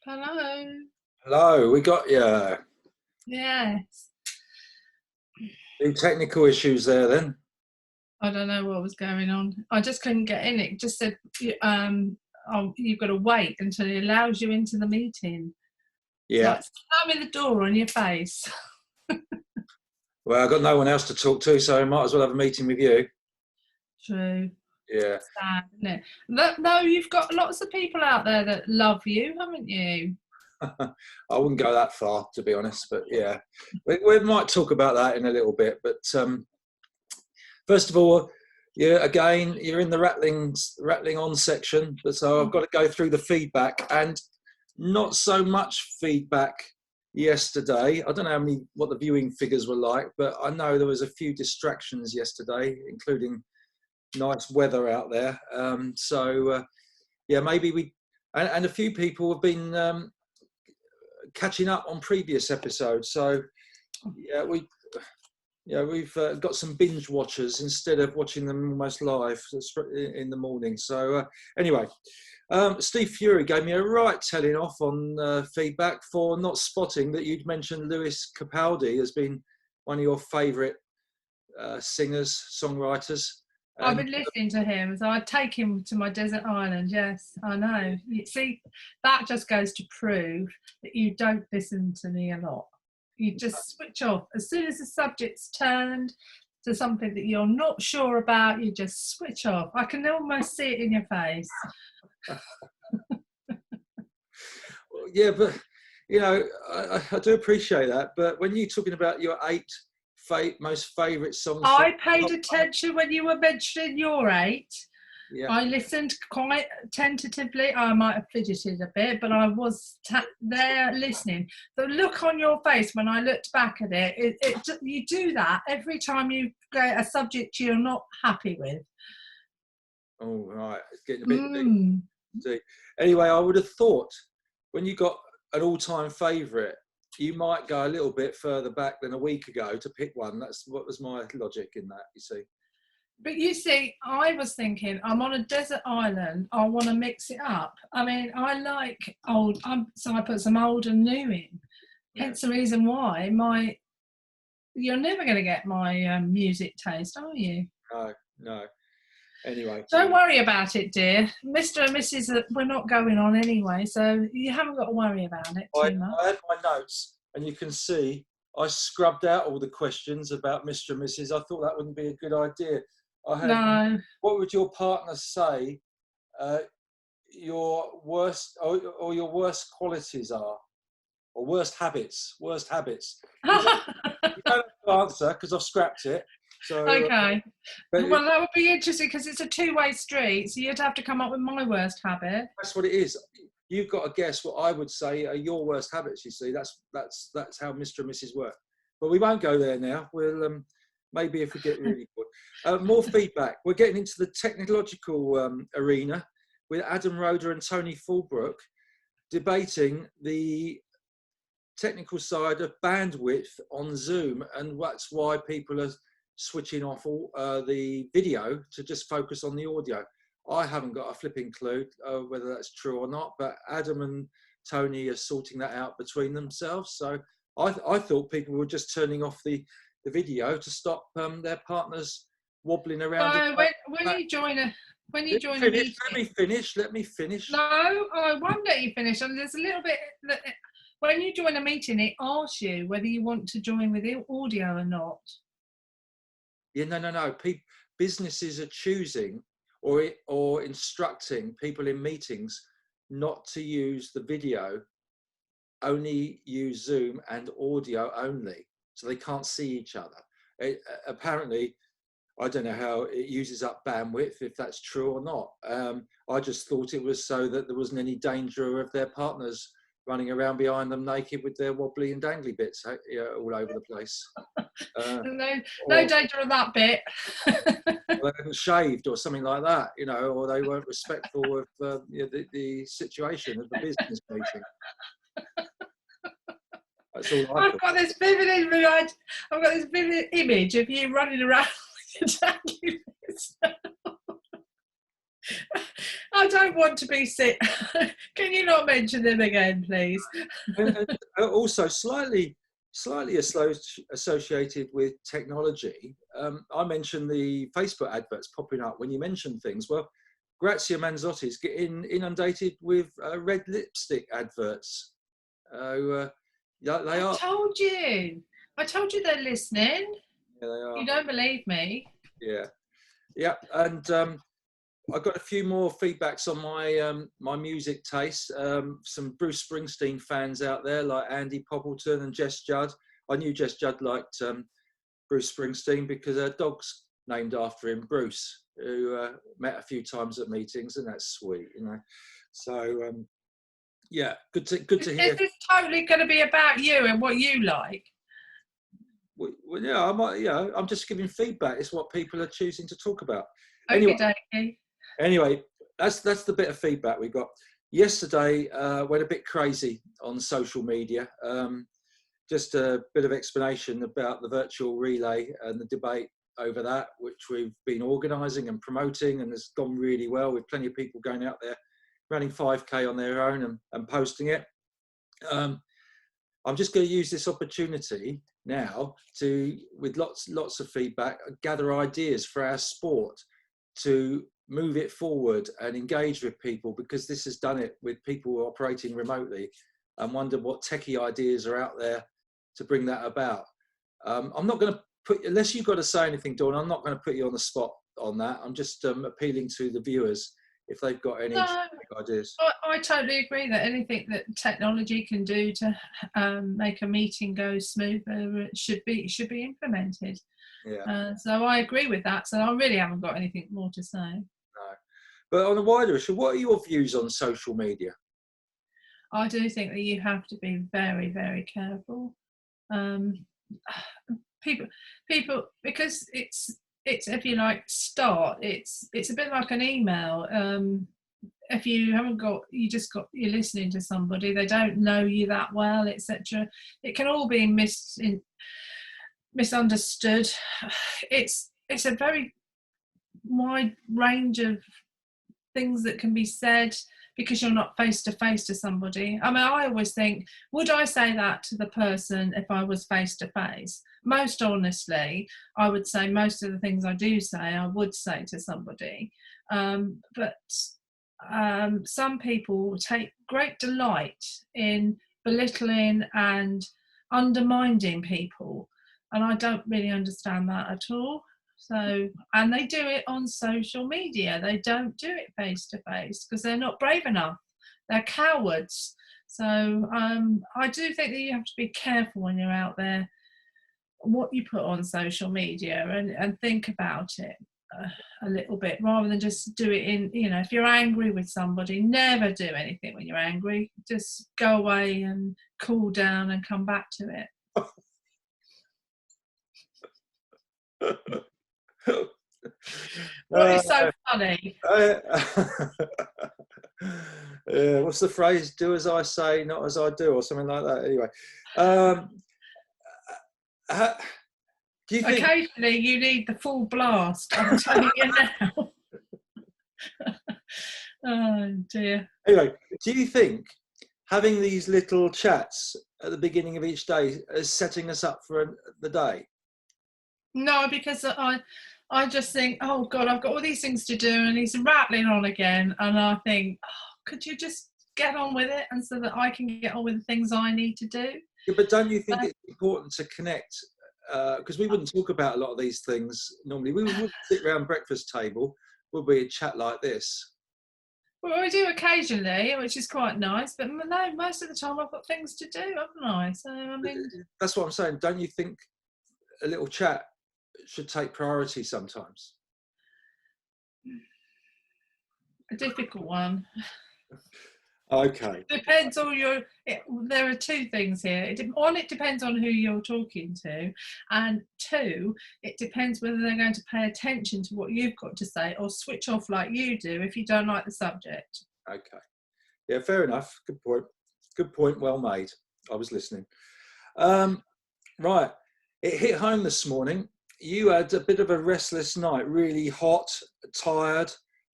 Hello. Hello, we got you. Yes. Any technical issues there then? I don't know what was going on. I just couldn't get in. It just said, oh, you've got to wait until it allows you into the meeting. It's Yeah. like slamming the door on your face. Well, I've got no one else to talk to, so I might as well have a meeting with you. True. Yeah. Sad, isn't it? No, you've got lots of people out there that love you, haven't you? I wouldn't go that far, to be honest, but yeah. We might talk about that in a little bit. But first of all, yeah, again, you're in the rattling on section, so I've got to go through the feedback, and not so much feedback yesterday. I don't know what the viewing figures were like, but I know there was a few distractions yesterday, including nice weather out there. Yeah, maybe and a few people have been catching up on previous episodes. So we've got some binge watchers instead of watching them almost live in the morning. So anyway, Steve Fury gave me a right telling off on feedback for not spotting that you'd mentioned Lewis Capaldi as being one of your favourite singers, songwriters. I've been listening to him, so I'd take him to my desert island. Yes, I know. You see, that just goes to prove that you don't listen to me a lot. You just switch off. As soon as the subject's turned to something that you're not sure about, you just switch off. I can almost see it in your face. Yeah, but, I do appreciate that. But when you're talking about your 8 most favourite songs... I paid attention when you were mentioning your 8. Yeah. I listened quite tentatively. I might have fidgeted a bit, but I was there listening. The look on your face when I looked back at it, you do that every time you get a subject you're not happy with. Oh, right. It's getting a bit deep. Anyway, I would have thought when you got an all-time favourite, you might go a little bit further back than a week ago to pick one. That's what was my logic in that, you see. But you see, I was thinking, I'm on a desert island. I want to mix it up. I mean, I like old, so I put some old and new in. Hence the reason why you're never going to get my music taste, are you? No. Anyway. Don't worry about it, dear. Mr. and Mrs. We're not going on anyway, so you haven't got to worry about it too much. I had my notes, and you can see I scrubbed out all the questions about Mr. and Mrs. I thought that wouldn't be a good idea. No. What would your partner say your worst or your worst qualities are, or worst habits? Worst habits. You don't have to answer because I've scrapped it. So, okay. Well, that would be interesting because it's a two-way street. So you'd have to come up with my worst habit. That's what it is. You've got to guess what I would say are your worst habits. You see, that's how Mr. and Mrs. work. But we won't go there now. We'll maybe if we get really good. More feedback. We're getting into the technological arena with Adam Roeder and Tony Fulbrook debating the technical side of bandwidth on Zoom, and that's why people are switching off all the video to just focus on the audio. I haven't got a flipping clue whether that's true or not, but Adam and Tony are sorting that out between themselves. So I thought people were just turning off the video to stop their partners wobbling around. When you join a meeting, let me finish. No, I won't let you finish. And there's a little bit that when you join a meeting, it asks you whether you want to join with audio or not. Yeah, no. Businesses are choosing or instructing people in meetings not to use the video, only use Zoom and audio only, so they can't see each other. Apparently, I don't know how it uses up bandwidth, if that's true or not. I just thought it was so that there wasn't any danger of their partners running around behind them naked with their wobbly and dangly bits all over the place. No danger of that bit. They hadn't shaved or something like that, or they weren't respectful of the situation of the business meeting. That's all I've got this vivid image of you running around with your dangly bits. I don't want to be sick. Can you not mention them again, please? And also slightly associated with technology. I mentioned the Facebook adverts popping up when you mention things. Well, Grazia Manzotti is getting inundated with red lipstick adverts. Yeah, they are. I told you they're listening. Yeah, they are. You don't believe me. Yeah, yeah, and I got a few more feedbacks on my my music taste. Some Bruce Springsteen fans out there, like Andy Poppleton and Jess Judd. I knew Jess Judd liked Bruce Springsteen because her dog's named after him, Bruce, who met a few times at meetings, and that's sweet, you know. So yeah, good to hear. Is this totally going to be about you and what you like? Well, yeah, I'm just giving feedback. It's what people are choosing to talk about. Okay. Anyway, that's the bit of feedback we got. Yesterday went a bit crazy on social media. Just a bit of explanation about the virtual relay and the debate over that, which we've been organising and promoting, and has gone really well with plenty of people going out there running 5K on their own and posting it. I'm just going to use this opportunity now to, with lots of feedback, gather ideas for our sport to move it forward and engage with people, because this has done it with people operating remotely, and wonder what techie ideas are out there to bring that about. I'm not going to put, unless you've got to say anything, Dawn, I'm not going to put you on the spot on that. I'm just appealing to the viewers if they've got any ideas. I totally agree that anything that technology can do to make a meeting go smoother should be implemented. Yeah. So I agree with that. So I really haven't got anything more to say. No. But on a wider issue, what are your views on social media? I do think that you have to be very, very careful. People, because it's if you like it's a bit like an email. If you haven't got, you're listening to somebody, they don't know you that well, etc. It can all be misunderstood. It's a very wide range of things that can be said because you're not face to face to somebody. I mean, I always think, would I say that to the person if I was face to face? Most honestly, I would say most of the things I do say, I would say to somebody. But some people take great delight in belittling and undermining people, and I don't really understand that at all. So, and they do it on social media. They don't do it face to face because they're not brave enough. They're cowards. So I do think that you have to be careful when you're out there what you put on social media, and think about it a little bit, rather than just do it in, if you're angry with somebody, never do anything when you're angry. Just go away and cool down and come back to it. What is so funny? What's the phrase? Do as I say, not as I do, or something like that. Anyway, do you think occasionally you need the full blast? I'm telling you now. Oh dear. Anyway, do you think having these little chats at the beginning of each day is setting us up for the day? No, because I just think, oh God, I've got all these things to do, and he's rattling on again, and I think, could you just get on with it, and so that I can get on with the things I need to do? Yeah, but don't you think it's important to connect? Because we wouldn't talk about a lot of these things normally. We would sit around breakfast table, would we, chat like this? Well, we do occasionally, which is quite nice, but no, most of the time I've got things to do, haven't I? So I mean, that's what I'm saying. Don't you think a little chat should take priority sometimes? A difficult one. Okay. Depends on there are two things here. One, it depends on who you're talking to, and two, it depends whether they're going to pay attention to what you've got to say or switch off like you do if you don't like the subject. Okay. Yeah, fair enough. Good point. Good point. Well made. I was listening. Right. It hit home this morning. You had a bit of a restless night, really hot, tired,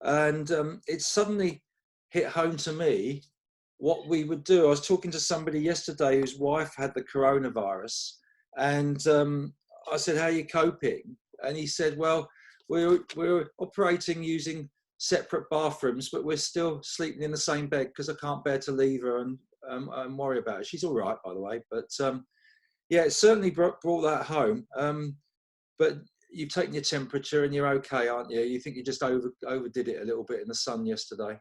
and it suddenly hit home to me what we would do. I was talking to somebody yesterday whose wife had the coronavirus, and I said, "How are you coping?" And he said, "Well, we're operating using separate bathrooms, but we're still sleeping in the same bed because I can't bear to leave her and worry about her. She's all right, by the way." But yeah, it certainly brought that home. But you've taken your temperature and you're okay, aren't you? You think you just overdid it a little bit in the sun yesterday?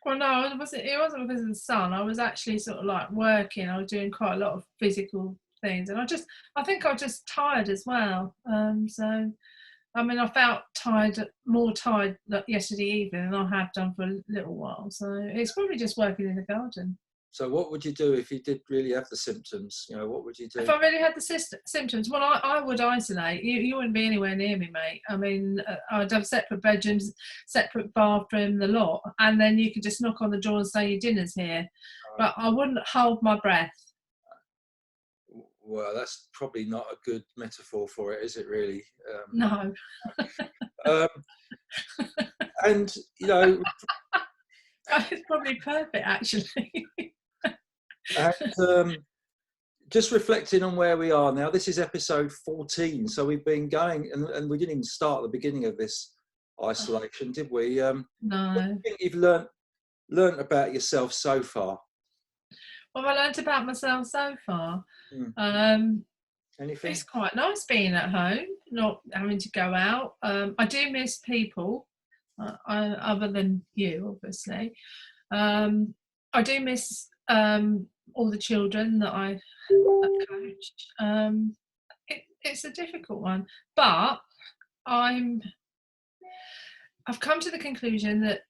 Well, no, it wasn't because of the sun. I was actually sort of like working. I was doing quite a lot of physical things, and I think I was just tired as well. So, I mean, I felt more tired yesterday evening than I have done for a little while. So it's probably just working in the garden. So what would you do if you did really have the symptoms? You know, what would you do? If I really had the symptoms, well, I would isolate. You wouldn't be anywhere near me, mate. I mean, I'd have separate bedrooms, separate bathroom, the lot, and then you could just knock on the door and say your dinner's here. But I wouldn't hold my breath. Well, that's probably not a good metaphor for it, is it really? No. And, you know... It's probably perfect, actually. And just reflecting on where we are now, this is episode 14. So we've been going, and we didn't even start at the beginning of this isolation, did we? No. What do you think you've learnt about yourself so far? What have I learnt about myself so far? Anything? It's quite nice being at home, not having to go out. I do miss people, other than you, obviously. I do miss all the children that I've coached. It's a difficult one, but I've come to the conclusion that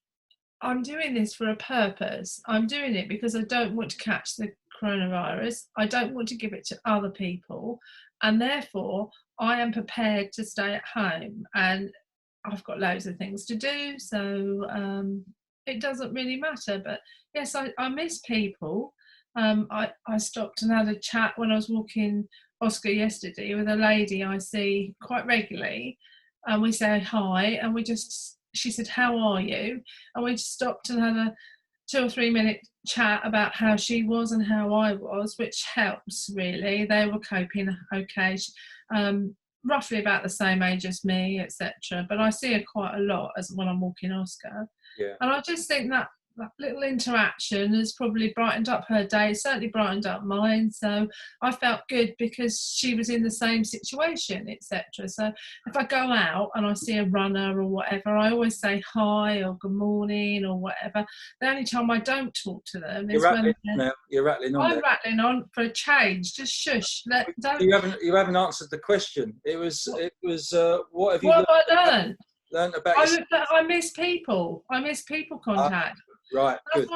I'm doing this for a purpose. I'm doing it because I don't want to catch the coronavirus. I don't want to give it to other people, and therefore I am prepared to stay at home. And I've got loads of things to do, so it doesn't really matter. But yes, I miss people. I stopped and had a chat when I was walking Oscar yesterday with a lady I see quite regularly, and we say hi, and she said, "How are you?" And we just stopped and had a 2 or 3 minute chat about how she was and how I was, which helps really. They were coping okay. Roughly about the same age as me, etc. But I see her quite a lot as when I'm walking Oscar. Yeah. And I just think that little interaction has probably brightened up her day, certainly brightened up mine. So I felt good because she was in the same situation, etc. So if I go out and I see a runner or whatever, I always say hi or good morning or whatever. The only time I don't talk to them is when you're rattling on. I'm rattling on for a change. Just shush. You haven't answered the question. It was what have you learned about yourself? I miss people. I miss people contact. Right. Good.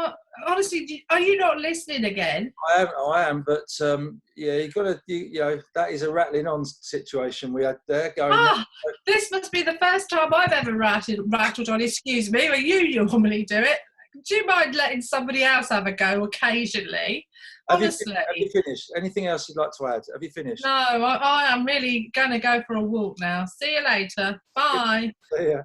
Honestly, are you not listening again? I am, but yeah, you got to. You know, that is a rattling on situation we had there going. This must be the first time I've ever rattled on. Excuse me, but you normally do it. Do you mind letting somebody else have a go occasionally? Honestly. Have you finished? Anything else you'd like to add? Have you finished? No, I am really going to go for a walk now. See you later. Bye. See ya.